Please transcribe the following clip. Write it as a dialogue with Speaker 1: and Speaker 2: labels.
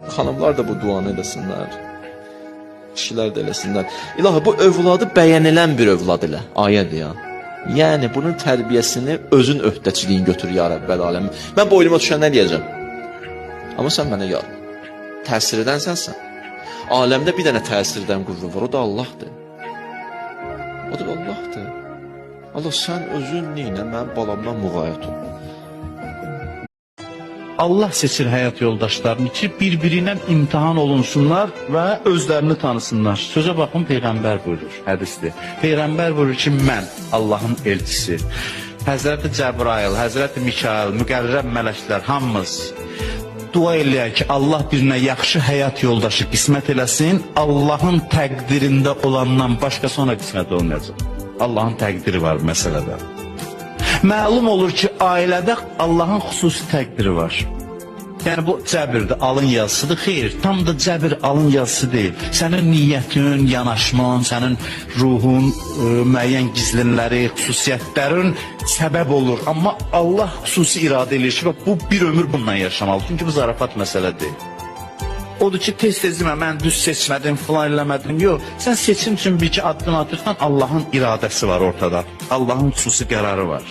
Speaker 1: Xanımlar da bu duanı eləsinlər. Kişilər də eləsinlər. İlahi, bu övladı bəyənilən bir övlad elə. Ayədir ya. Yəni bunun tərbiyəsini özün öhdəçiliyin götür ya Rəbbəl aləmin. Mən boynuma düşən nə deyəcəm? Amma sən mənə yar. Təsir edən sənsən. Aləmdə bir dənə təsir edən qüvvə var, o da Allahdır. O da Allahdır. Allah, sən özün neynə mənim balamdan müğayət ol.
Speaker 2: Allah seçir həyat yoldaşlarını ki, bir-biriyle imtihan olunsunlar və özlərini tanısınlar. Sözə baxın, Peyğəmbər buyurur, hədisdir. Peyğəmbər buyurur ki, mən Allahın elçisi, Həzrəti Cəbrail, Həzrəti Mikail, müqərrəb mələklər, hamımız dua eləyək ki, Allah birinə yaxşı həyat yoldaşı qismət eləsin, Allahın təqdirində olandan başqa sonra qismət olmayacaq. Allahın təqdiri var məsələdə. Məlum olur ki, ailədə Allahın xüsusi təqdiri var. Yəni bu cəbirdir, alın yazısıdır. Xeyr, tam da cəbir alın yazısı deyil. Sənin niyyətin, yanaşman, sənin ruhun, müəyyən gizlinləri, xüsusiyyətlərin səbəb olur. Amma Allah xüsusi iradə edir ki, bu bir ömür bununla yaşamalı. Çünki bu zarafat məsələ deyil. Odur ki, tez-tez demə, mən düz seçmədim, filan eləmədim. Yox, sən seçim üçün bir iki addım atırsan, Allahın iradəsi var ortada. Allahın xüsusi qərarı var.